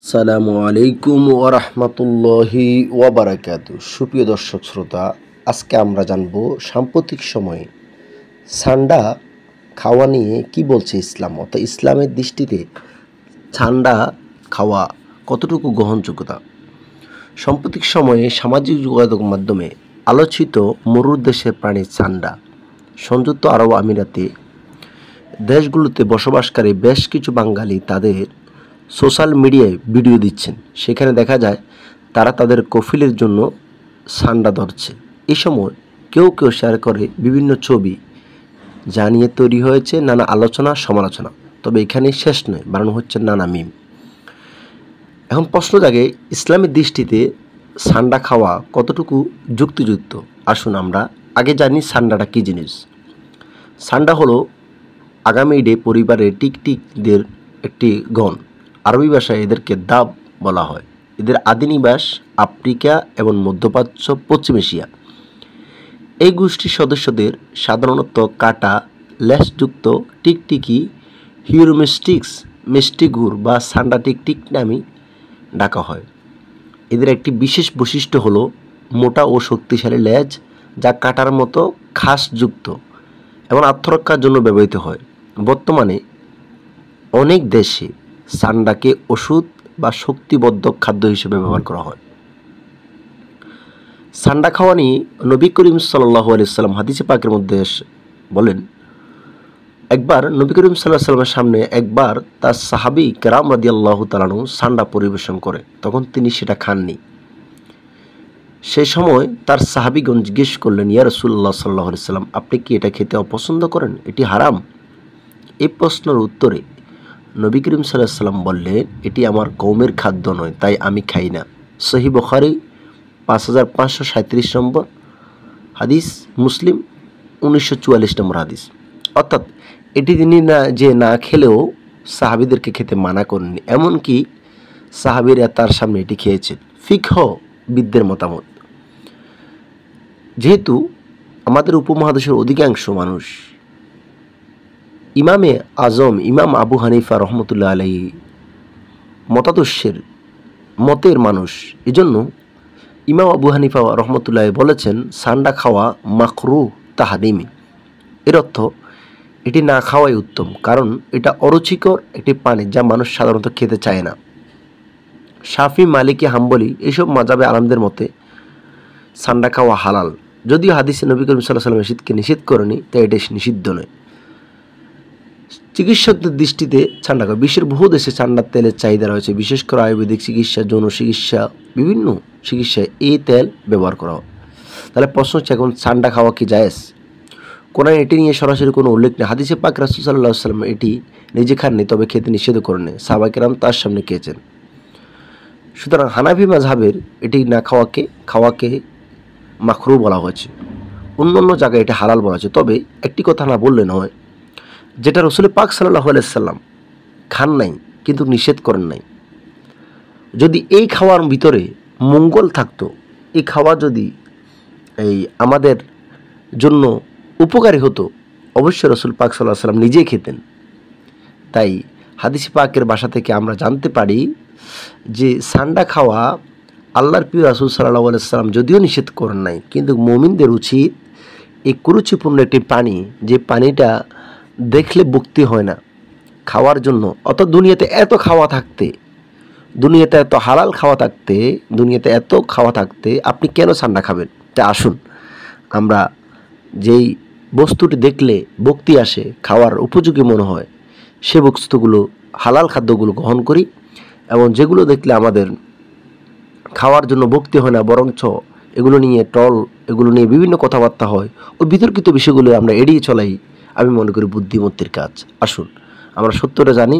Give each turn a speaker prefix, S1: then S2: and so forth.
S1: আসসালামু আলাইকুম ওয়া রাহমাতুল্লাহি ওয়া বারাকাতুহু। সুপ্রিয় দর্শক শ্রোতা, আজকে আমরা জানব সাম্প্রতিক সময়ে ঠান্ডা খাওয়া নিয়ে কি বলছে ইসলাম, অর্থাৎ ইসলামের দৃষ্টিতে ঠান্ডা খাওয়া কতটুকু গ্রহণযোগ্যতা। সাম্প্রতিক সময়ে সামাজিক যোগাযোগ মাধ্যমে আলোচিত মরুর দেশের প্রাণী ঠান্ডা সংযুক্ত আরব আমিরাতে দেশগুলোতে বসবাসকারী বেশ কিছু বাঙালি তাদের সোশ্যাল মিডিয়ায় ভিডিও দিচ্ছেন। সেখানে দেখা যায় তারা তাদের কফিলের জন্য ঠান্ডা ধরছে। এই সময় কেউ কেউ শেয়ার করে বিভিন্ন ছবি, যা নিয়ে তৈরি হয়েছে নানা আলোচনা সমালোচনা। তবে এখানে শেষ নয়, বানানো হচ্ছে নানা মিম। এখন প্রশ্ন জাগে, ইসলামের দৃষ্টিতে ঠান্ডা খাওয়া কতটুকু যুক্তিযুক্ত। আসুন আমরা আগে জানি ঠান্ডাটা কী জিনিস। ঠান্ডা হলো আগামীডে পরিবারের টিকটিকদের একটি গণ। আরবি ভাষায় এদেরকে দাব বলা হয়। এদের আদি নিবাস আফ্রিকা এবং মধ্যপ্রাচ্য, পশ্চিম এশিয়া। এই গোষ্ঠীর সদস্যদের সাধারণত কাটা লেজযুক্ত টিকটিকি, হিউরোমিস্টিক্স, মিষ্টিগুর বা সান্ডা টিকটিক নামে ডাকা হয়। এদের একটি বিশেষ বৈশিষ্ট্য হলো মোটা ও শক্তিশালী লেজ, যা কাটার মতো খাসযুক্ত এবং আত্মরক্ষার জন্য ব্যবহৃত হয়। বর্তমানে অনেক দেশে ঠান্ডাকে ওষুধ বা শক্তিবর্ধক খাদ্য হিসেবে ব্যবহার করা হয়। ঠান্ডা খাওয়া নিয়ে নবী করিম সাল্লাল্লাহু আলাইহি সাল্লাম হাদিসে পাকের মধ্যে বলেন, একবার নবী করিম সাল্লাল্লাহু আলাইহি সাল্লামের সামনে একবার তার সাহাবী কেরাম রাদিয়াল্লাহু তাআলা আনহু ঠান্ডা পরিবেশন করে, তখন তিনি সেটা খাননি। সেই সময় তার সাহাবীগণ জিজ্ঞেস করলেন, ইয়া রাসূলুল্লাহ সাল্লাল্লাহু আলাইহি সাল্লাম, আপনি কি এটা খেতে অপছন্দ করেন? এটি হারাম? এই প্রশ্নের উত্তরে নবী করিম সাল্লাল্লাহু আলাইহি সাল্লাম বললেন, এটি আমার কওমের খাদ্য নয়, তাই আমি খাই না। সহিহ বুখারী 5537 নম্বর হাদিস, মুসলিম 1944 নম্বর হাদিস। অর্থাৎ এটি তিনি না খেলেও সাহাবীদেরকে খেতে মানা করেননি, এমনকি সাহাবীরা তার সামনে এটি খেয়েছেন। ফিকহবিদদের মতামত, যেহেতু আমাদের উপমহাদেশের অধিকাংশ মানুষ ইমামে আজম ইমাম আবু হানিফা রহমতুল্লাহ আলাইহি মতাদর্শের মতের মানুষ, এজন্য ইমাম আবু হানিফা রহমতুল্লাহ বলেছেন ঠান্ডা খাওয়া মাকরুহ তাহরিমি। এর অর্থ এটি না খাওয়াই উত্তম, কারণ এটা অরুচিকর একটি পানি যা মানুষ সাধারণত খেতে চায় না। শাফি, মালিকি, হাম্বলি এইসব মাযহাবে আলেমদের মতে ঠান্ডা খাওয়া হালাল, যদিও হাদিসে নবী করিম সাল্লাল্লাহু আলাইহি ওয়াসাল্লাম শীতকে নিষেধ করেনি, তাই এটা নিষিদ্ধ নয়। চিকিৎসকদের দৃষ্টিতে ঠান্ডা খাওয়া, বিশ্বের বহু দেশে ঠান্ডার তেলের চাহিদা রয়েছে। বিশেষ করে আয়ুর্বেদিক চিকিৎসা, যৌন চিকিৎসা, বিভিন্ন চিকিৎসায় এই তেল ব্যবহার করা হয়। তাহলে প্রশ্ন হচ্ছে, এখন ঠান্ডা খাওয়া কি জায়েজ? কোরআনে এটি নিয়ে সরাসরি কোনো উল্লেখ নেই। হাদিসে পাক রাসূল সাল্লাল্লাহু আলাইহি ওয়াসাল্লাম এটি নিজে খাননি, তবে খেতে নিষেধ করেননি, সাহাবায়ে কেরাম তার সামনে খেয়েছেন। সুতরাং হানাফি মাযহাবের এটি না খাওয়াকে মাকরুহ বলা হয়েছে। অন্য জায়গায় এটা হালাল বলা হয়েছে। তবে একটি কথা না বললে নয়, যেটা রাসূল পাক সাল্লাল্লাহু আলাইহি ওয়াসাল্লাম খান নাই কিন্তু নিষেধ করেন নাই, যদি এই খাওয়ার ভিতরে মঙ্গল থাকতো, এই খাওয়া যদি আমাদের জন্য উপকারী হতো, অবশ্যই রাসূল পাক সাল্লাল্লাহু আলাইহি ওয়াসাল্লাম নিজেই খেতেন। তাই হাদিস পাকের ভাষা থেকে আমরা জানতে পারি যে ঠান্ডা খাওয়া আল্লাহর প্রিয় রাসূল সাল্লাল্লাহু আলাইহি ওয়াসাল্লাম যদিও নিষেধ করেন নাই, কিন্তু মুমিনদের উচিত এই কুরুচিপূর্ণ একটি পানি, যে পানিটা দেখলে ভক্তি হয় না, খাওয়ার জন্য। অত দুনিয়াতে এত খাওয়া থাকতে, দুনিয়াতে এত হালাল খাওয়া থাকতে, দুনিয়াতে এত খাওয়া থাকতে আপনি কেন ঠান্ডা খাবেন? তা আসুন আমরা যেই বস্তুটি দেখলে ভক্তি আসে, খাওয়ার উপযোগী মনে হয়, সে বস্তুগুলো, হালাল খাদ্যগুলো গ্রহণ করি, এবং যেগুলো দেখলে আমাদের খাওয়ার জন্য ভক্তি হয় না, বরঞ্চ এগুলো নিয়ে এগুলো নিয়ে বিভিন্ন কথাবার্তা হয়, ওই বিতর্কিত বিষয়গুলো আমরা এড়িয়ে চলাই, আমি মনে করি বুদ্ধিমত্তির কাজ। আসুন আমরা সত্যটা জানি।